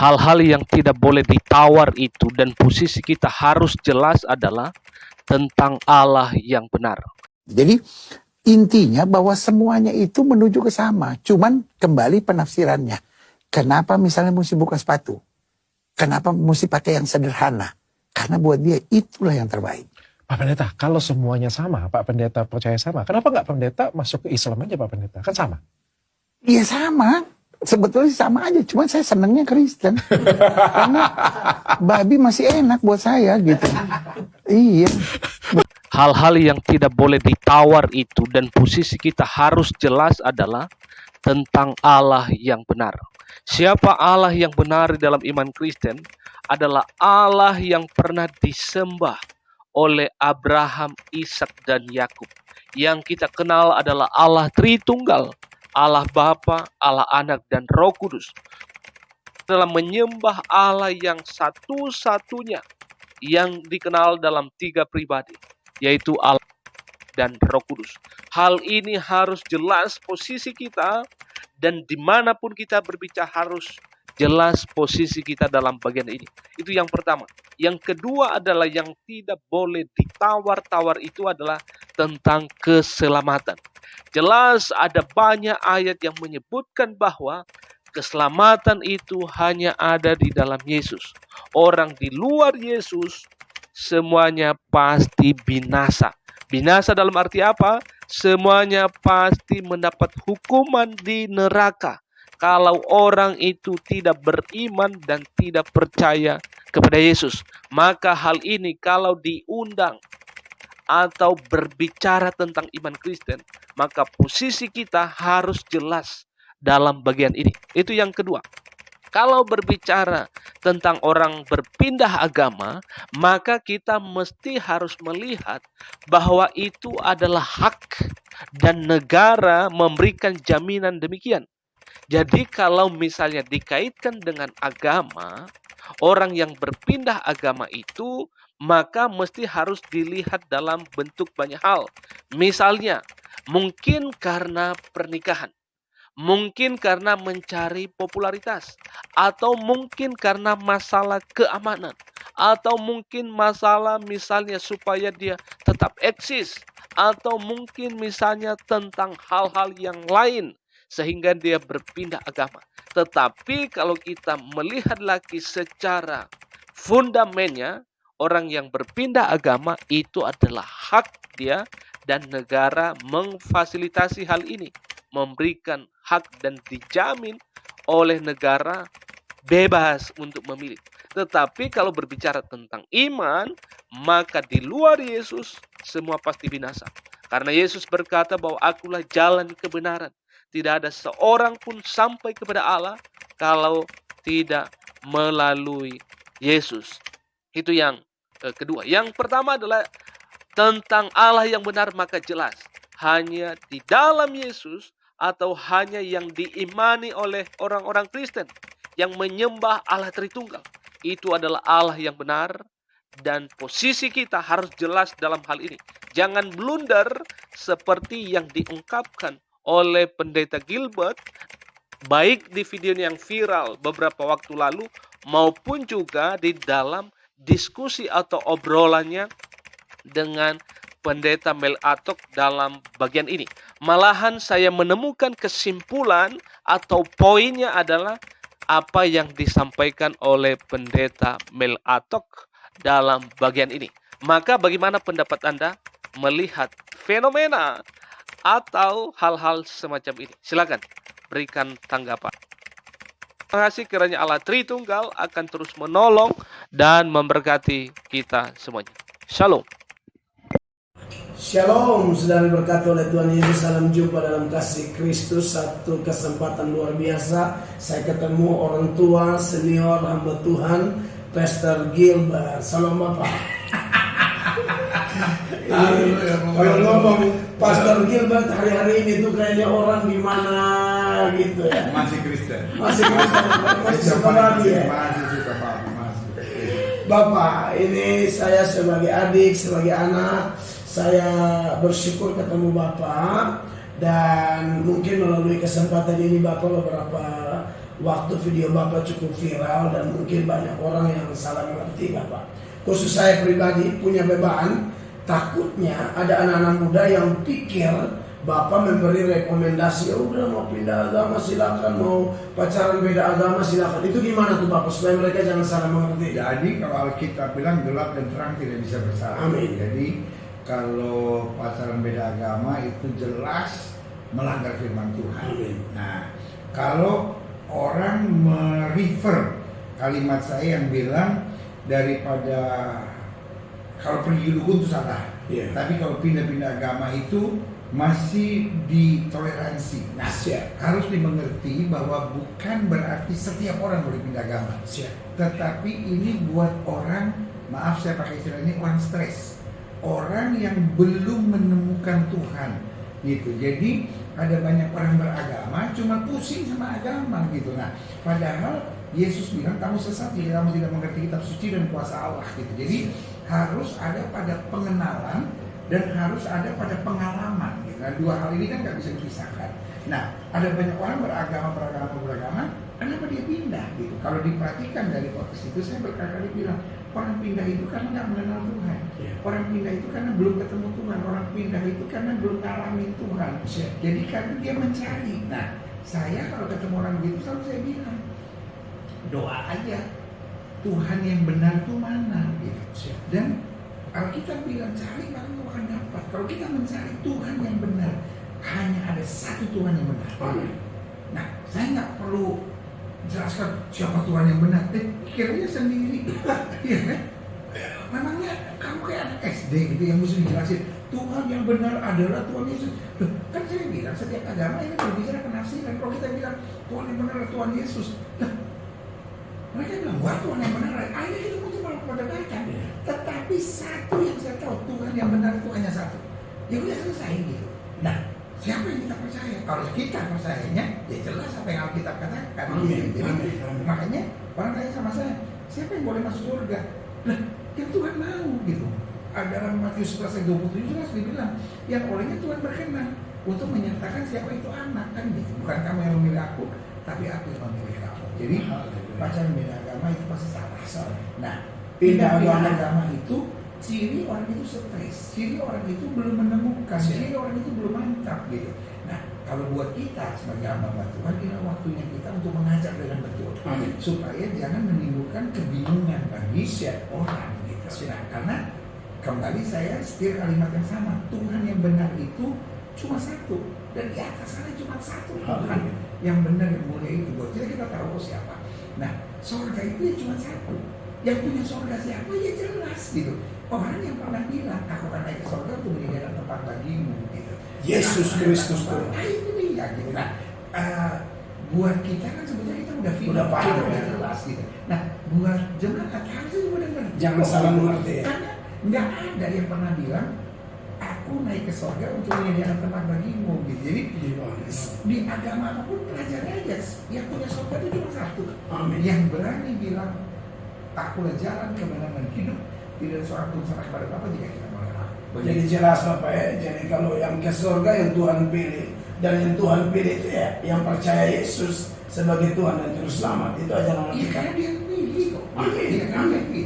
Hal-hal yang tidak boleh ditawar itu dan posisi kita harus jelas adalah tentang Allah yang benar. Jadi intinya bahwa semuanya itu menuju ke sama. Cuman kembali penafsirannya. Kenapa misalnya mesti buka sepatu? Kenapa mesti pakai yang sederhana? Karena buat dia itulah yang terbaik. Pak Pendeta, kalau semuanya sama, Pak Pendeta percaya sama, kenapa nggak Pak Pendeta masuk ke Islam aja Pak Pendeta? Kan sama. Iya sama. Sebetulnya sama aja. Cuman saya senangnya Kristen. Karena babi masih enak buat saya gitu. Iya. Hal-hal yang tidak boleh ditawar itu dan posisi kita harus jelas adalah tentang Allah yang benar. Siapa Allah yang benar di dalam iman Kristen adalah Allah yang pernah disembah oleh Abraham, Ishak, dan Yakub. Yang kita kenal adalah Allah Tritunggal, Allah Bapa, Allah Anak, dan Roh Kudus. Dalam menyembah Allah yang satu-satunya yang dikenal dalam 3 pribadi, yaitu Allah dan Roh Kudus. Hal ini harus jelas posisi kita, dan dimanapun kita berbicara harus jelas posisi kita dalam bagian ini. Itu yang pertama. Yang kedua adalah yang tidak boleh ditawar-tawar itu adalah tentang keselamatan. Jelas ada banyak ayat yang menyebutkan bahwa keselamatan itu hanya ada di dalam Yesus. Orang di luar Yesus semuanya pasti binasa. Binasa dalam arti apa? Semuanya pasti mendapat hukuman di neraka. Kalau orang itu tidak beriman dan tidak percaya kepada Yesus. Maka hal ini kalau diundang atau berbicara tentang iman Kristen, maka posisi kita harus jelas dalam bagian ini. Itu yang kedua. Kalau berbicara tentang orang berpindah agama, maka kita mesti harus melihat bahwa itu adalah hak dan negara memberikan jaminan demikian. Jadi kalau misalnya dikaitkan dengan agama, orang yang berpindah agama itu maka mesti harus dilihat dalam bentuk banyak hal. Misalnya, mungkin karena pernikahan, mungkin karena mencari popularitas, atau mungkin karena masalah keamanan, atau mungkin masalah misalnya supaya dia tetap eksis, atau mungkin misalnya tentang hal-hal yang lain sehingga dia berpindah agama. Tetapi kalau kita melihat lagi secara fundamennya, orang yang berpindah agama itu adalah hak dia, dan negara memfasilitasi hal ini, memberikan hak dan dijamin oleh negara bebas untuk memilih. Tetapi kalau berbicara tentang iman, maka di luar Yesus semua pasti binasa. Karena Yesus berkata bahwa akulah jalan kebenaran. Tidak ada seorang pun sampai kepada Allah kalau tidak melalui Yesus. Itu yang kedua. Yang pertama adalah tentang Allah yang benar, maka jelas hanya di dalam Yesus atau hanya yang diimani oleh orang-orang Kristen yang menyembah Allah Tritunggal. Itu adalah Allah yang benar, dan posisi kita harus jelas dalam hal ini. Jangan blunder seperti yang diungkapkan oleh Pendeta Gilbert, baik di video yang viral beberapa waktu lalu maupun juga di dalam diskusi atau obrolannya dengan Pendeta Mel Atok dalam bagian ini. Malahan saya menemukan kesimpulan atau poinnya adalah apa yang disampaikan oleh Pendeta Mel Atok dalam bagian ini. Maka bagaimana pendapat Anda melihat fenomena atau hal-hal semacam ini? Silakan berikan tanggapan. Terima kasih, kiranya Allah Tritunggal akan terus menolong dan memberkati kita semuanya. Shalom. Shalom, saudara berkati oleh Tuhan Yesus. Salam jumpa dalam kasih Kristus. Satu kesempatan luar biasa. Saya ketemu orang tua, senior, hamba Tuhan, Pastor Gilbert. Salam Bapak. Kalau ngomong Pastor Gilbert hari-hari ini tuh kayaknya orang di mana gitu ya. Masih Kristen. Masih Kristen. Masih suka lagi ya. Masih suka Pak. Bapak, ini saya sebagai adik, sebagai anak, saya bersyukur ketemu Bapak. Dan mungkin melalui kesempatan ini Bapak beberapa waktu video Bapak cukup viral dan mungkin banyak orang yang salah mengerti Bapak. Khusus saya pribadi punya beban, takutnya ada anak-anak muda yang pikir Bapak memberi rekomendasi, ya udah mau pindah agama silakan, mau pacaran beda agama silakan. Itu gimana tuh Bapak supaya mereka jangan salah mengerti? Jadi kalau Alkitab bilang gelap dan terang tidak bisa bersatu. Amin. Jadi kalau pacaran beda agama itu jelas melanggar firman Tuhan. Amin. Nah, kalau orang merefer kalimat saya yang bilang daripada kalau pergi dukun itu salah. Iya. Tapi kalau pindah-pindah agama itu masih ditoleransi. Nah, harus dimengerti bahwa bukan berarti setiap orang boleh pindah agama. Tetapi ini buat orang, maaf saya pakai istilah ini, orang stres. Orang yang belum menemukan Tuhan gitu. Jadi ada banyak orang beragama cuma pusing sama agama gitu. Nah, padahal Yesus bilang kamu sesat jika kamu tidak mengerti kitab suci dan kuasa Allah gitu. Jadi harus ada pada pengenalan dan harus ada pada pengalaman gitu. Nah, dua hal ini kan nggak bisa dipisahkan. Nah, ada banyak orang beragama, kenapa dia pindah gitu? Kalau diperhatikan dari konteks itu, saya berkali-kali bilang orang pindah itu karena nggak mengenal Tuhan. Orang pindah itu karena belum ketemu Tuhan. Orang pindah itu karena belum ngalamin Tuhan. Jadi karena dia mencari. Nah, saya kalau ketemu orang gitu selalu saya bilang doa aja Tuhan yang benar itu mana gitu. Dan Alkitab bilang cari maka kamu akan dapat. Kalau kita mencari Tuhan yang benar, hanya ada satu Tuhan yang benar. Nah, saya nggak perlu jelaskan siapa Tuhan yang benar. Pikirnya sendiri. Iya kan? Memangnya kamu kayak anak SD gitu yang mesti dijelasin Tuhan yang benar adalah Tuhan Yesus. Loh, kan saya bilang setiap agama ini berbicara penafsiran. Kalau kita bilang Tuhan yang benar adalah Tuhan Yesus, nah, mereka bilang wah Tuhan yang benar ayat itu mungkin malah perdebatan. Tetapi satu yang saya tahu, Tuhan yang benar itu hanya satu. Ya udah selesai gitu. Nah, siapa yang kita percaya? Kalau kita percayanya, ya jelas apa yang Alkitab katakan. Jadi, makanya orang tanya sama saya, siapa yang boleh masuk surga? Nah, yang Tuhan mau gitu. Ada dalam Matius 11 ayat 27 jelas dibilang, yang olehnya Tuhan berkenan untuk menyatakan siapa itu anak kan gitu. Bukan kamu yang memilih aku, tapi aku yang memilih kamu. Jadi pacaran beda agama itu pasti salah. Nah, pindah agama itu ciri orang itu stres, ciri orang itu belum menemukan, ciri orang itu belum mantap gitu. Nah, kalau buat kita sebagai hamba Tuhan, inilah waktunya kita untuk mengajar dengan betul, supaya jangan menimbulkan kebingungan bagi orang gitu. Nah, karena kembali saya setir kalimat yang sama, Tuhan yang benar itu cuma satu, dan di atas sana cuma satu Tuhan yang benar yang mulia itu. Buat kita tahu siapa. Nah, surga itu ya cuma satu. Yang punya surga siapa ya jelas gitu. Orang yang pernah bilang aku akan naik ke surga untuk menyediakan tempat bagimu gitu. Yesus Kristus tuh. Nah itu dia gitu. Nah buat kita kan sebenarnya kita udah paham, udah jelas gitu. Nah buat jemaat harusnya juga dengar. Jangan salah mengerti ya. Karena nggak ada yang pernah bilang aku naik ke surga untuk menyediakan tempat bagimu gitu. Jadi di agama apapun pelajari aja. Yang punya surga itu cuma satu. Amin. Yang berani bilang akulah jalan kebenaran dan hidup, tidak ada seorang pun sampai kepada Bapa jika kita mengenal. Jadi jelas Bapak ya. Jadi kalau yang ke surga yang Tuhan pilih, dan yang Tuhan pilih itu ya yang percaya Yesus sebagai Tuhan dan Juru Selamat, itu aja namanya. Iya karena dia pilih kok. Iya karena dia pilih.